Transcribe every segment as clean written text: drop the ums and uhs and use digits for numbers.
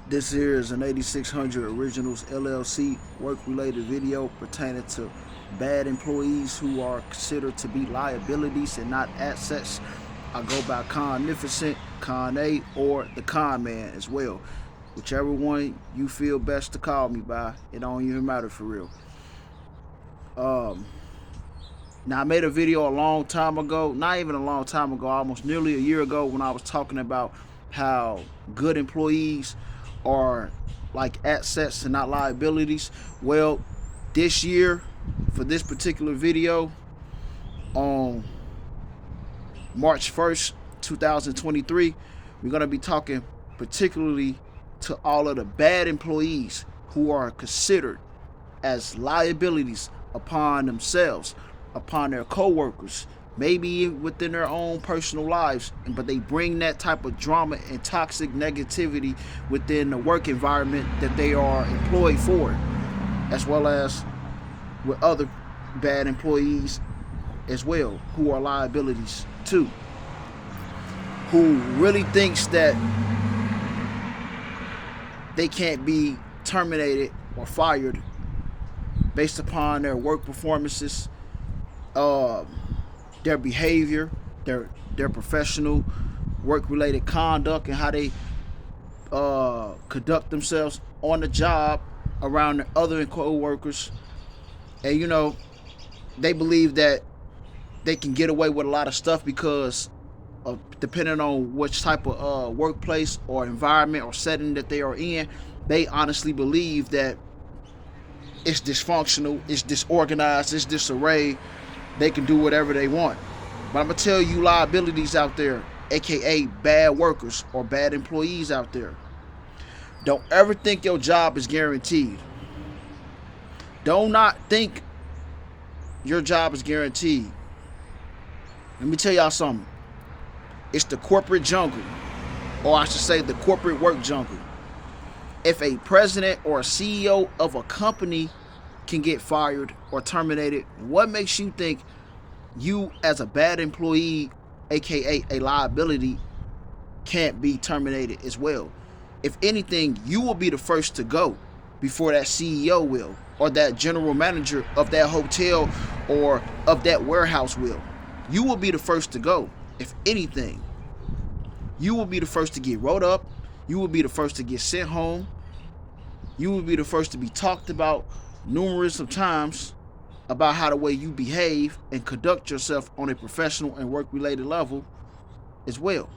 This here is an 8600 Originals LLC work-related video pertaining to bad employees who are considered to be liabilities and not assets. I go by ConNificent, Con-A, or the Con Man as well. Whichever one you feel best to call me by, it don't even matter for real. Um, Now I made a video a long time ago, not even a long time ago, almost nearly a year ago, when I was talking about how good employees are like assets and not liabilities. Well, this year, for this particular video, on March 1st, 2023, we're going to be talking particularly to all of the bad employees who are considered as liabilities upon themselves, upon their co-workers, maybe within their own personal lives, but they bring that type of drama and toxic negativity within the work environment that they are employed for, as well as with other bad employees as well who are liabilities too, who really thinks that they can't be terminated or fired based upon their work performances, their behavior, their professional work-related conduct, and how they conduct themselves on the job around their other co-workers. And they believe that they can get away with a lot of stuff because of, depending on which type of workplace or environment or setting that they are in, they honestly believe that it's dysfunctional, it's disorganized, it's disarray. They can do whatever they want. But I'm going to tell you liabilities out there, a.k.a. bad workers or bad employees out there. Don't ever think your job is guaranteed. Do not think your job is guaranteed. Let me tell y'all something. It's the corporate jungle, or I should say the corporate work jungle. If a president or a CEO of a company can get fired or terminated, what makes you think you as a bad employee, aka a liability, can't be terminated as well? If anything, you will be the first to go before that CEO will, or that general manager of that hotel or of that warehouse will. You will be the first to go. If anything, you will be the first to get rolled up. You will be the first to get sent home. You will be the first to be talked about numerous of times about how the way you behave and conduct yourself on a professional and work-related level as well.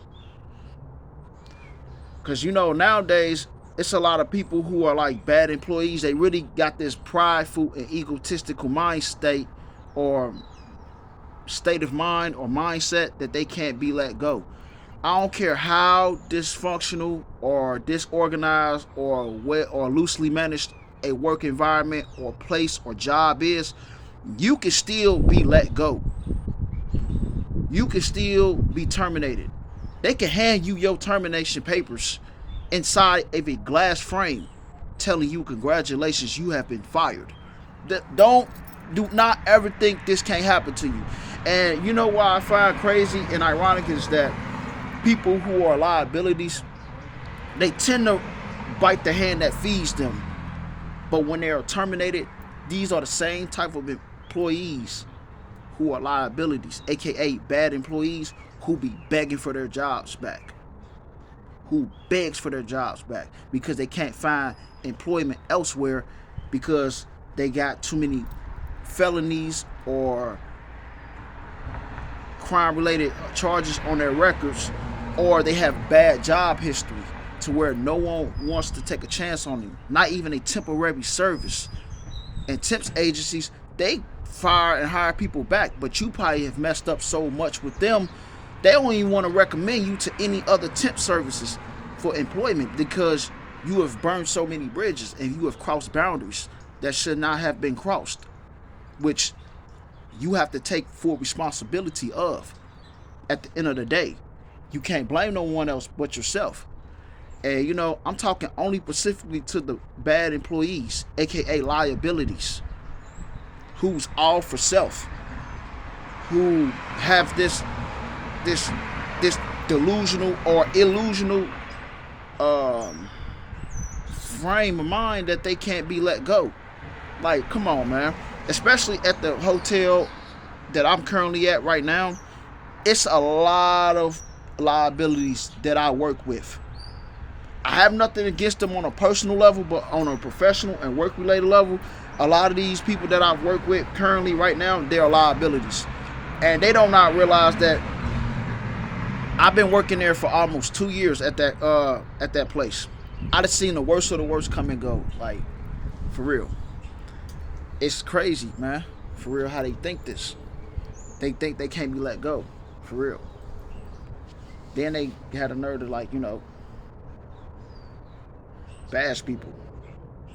Because nowadays it's a lot of people who are like bad employees. They really got this prideful and egotistical mind state or state of mind or mindset that they can't be let go. I don't care how dysfunctional or disorganized or loosely managed a work environment or place or job is, you can still be let go. You can still be terminated. They can hand you your termination papers inside of a glass frame telling you congratulations, you have been fired. Do not ever think this can't happen to you. And you know why I find crazy and ironic is that people who are liabilities, they tend to bite the hand that feeds them. But when they are terminated, these are the same type of employees who are liabilities, aka bad employees, who be begging for their jobs back. Who begs for their jobs back because they can't find employment elsewhere because they got too many felonies or crime-related charges on their records, or they have bad job history to where no one wants to take a chance on them, not even a temporary service. And temps agencies, they fire and hire people back, but you probably have messed up so much with them, they don't even want to recommend you to any other temp services for employment because you have burned so many bridges and you have crossed boundaries that should not have been crossed, which you have to take full responsibility of at the end of the day. You can't blame no one else but yourself. And I'm talking only specifically to the bad employees, aka liabilities, who's all for self, who have this delusional or illusional frame of mind that they can't be let go. Like, come on, man. Especially at the hotel that I'm currently at right now, it's a lot of liabilities that I work with. I have nothing against them on a personal level, but on a professional and work-related level, a lot of these people that I've worked with currently right now, they're liabilities. And they don't not realize that I've been working there for almost 2 years at that place. I've seen the worst of the worst come and go. Like, for real. It's crazy, man. For real, how they think this. They think they can't be let go. For real. Then they had a nerve to, like, bash people.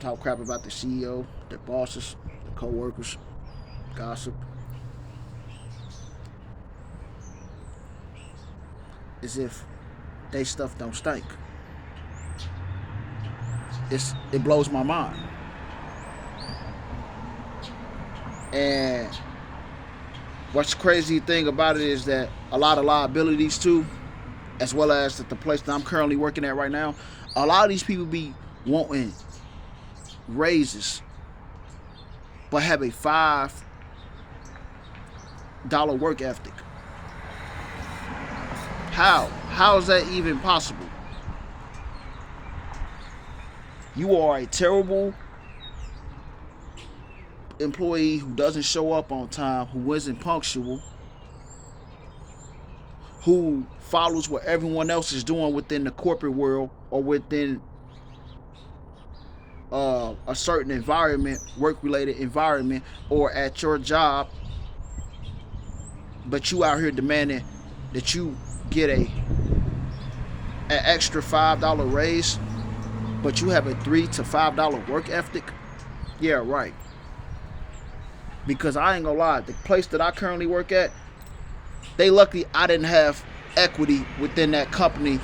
Talk crap about the CEO, their bosses, the co-workers, gossip. As if they stuff don't stink. It blows my mind. And what's the crazy thing about it is that a lot of liabilities too, as well as at the place that I'm currently working at right now, a lot of these people be wanting raises but have a $5 work ethic. How is that even possible? You are a terrible employee who doesn't show up on time, who isn't punctual, who follows what everyone else is doing within the corporate world or within a certain environment, work-related environment, or at your job, but you out here demanding that you get an extra $5 raise, but you have a $3 to $5 work ethic. Yeah, right. Because I ain't gonna lie, the place that I currently work at, they lucky I didn't have equity within that company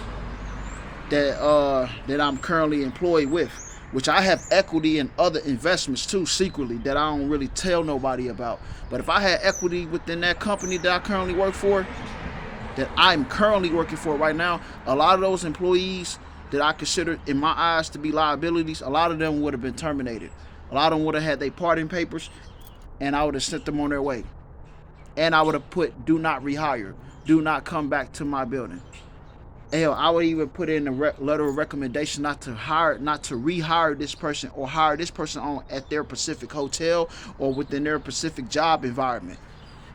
that I'm currently employed with, which I have equity in other investments too, secretly, that I don't really tell nobody about. But if I had equity within that company that I currently work for, that I'm currently working for right now, a lot of those employees that I consider in my eyes to be liabilities, a lot of them would have been terminated. A lot of them would have had their pardon papers, and I would have sent them on their way. And I would have put, do not rehire, do not come back to my building. Hell, I would even put in a letter of recommendation not to rehire this person or hire this person on at their Pacific hotel or within their Pacific job environment,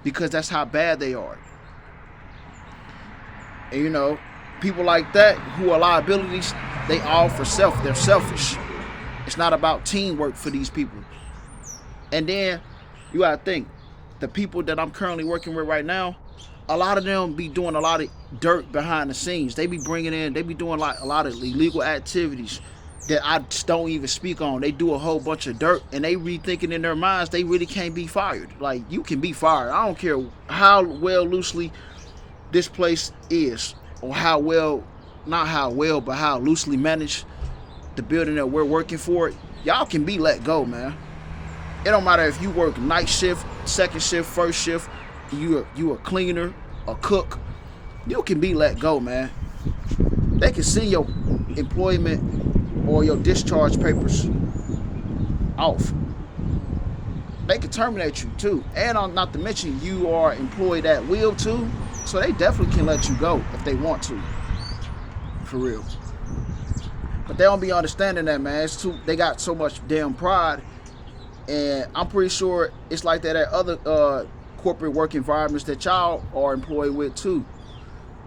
because that's how bad they are. And people like that who are liabilities, they all for self. They're selfish. It's not about teamwork for these people. And then you gotta think, the people that I'm currently working with right now, a lot of them be doing a lot of dirt behind the scenes. They be doing like a lot of illegal activities that I just don't even speak on. They do a whole bunch of dirt, and they rethinking in their minds they really can't be fired. Like, you can be fired. I don't care how well loosely this place is, or how loosely managed the building that we're working for. Y'all can be let go, man. It don't matter if you work night shift, second shift, first shift, you a cleaner, a cook. You can be let go, man. They can send your employment or your discharge papers off. They can terminate you too. And not to mention, you are employed at will too. So they definitely can let you go if they want to. For real. But they don't be understanding that, man. They got so much damn pride. And I'm pretty sure it's like that at other corporate work environments that y'all are employed with too.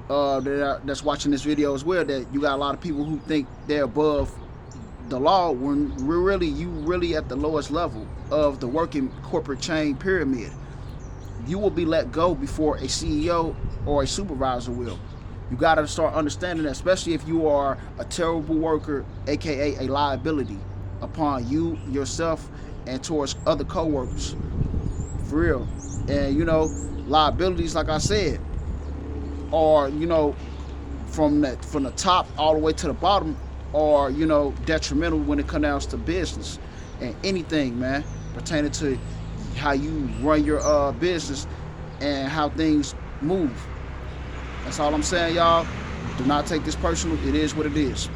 That's watching this video as well, that you got a lot of people who think they're above the law when you really at the lowest level of the working corporate chain pyramid. You will be let go before a CEO or a supervisor will. You got to start understanding that, especially if you are a terrible worker, aka a liability upon you, yourself, and towards other co-workers. For real. And liabilities, like I said, are from the top all the way to the bottom, are detrimental when it comes down to business and anything, man, pertaining to how you run your business and how things move. That's all I'm saying, y'all. Do not take this personal. It is what it is.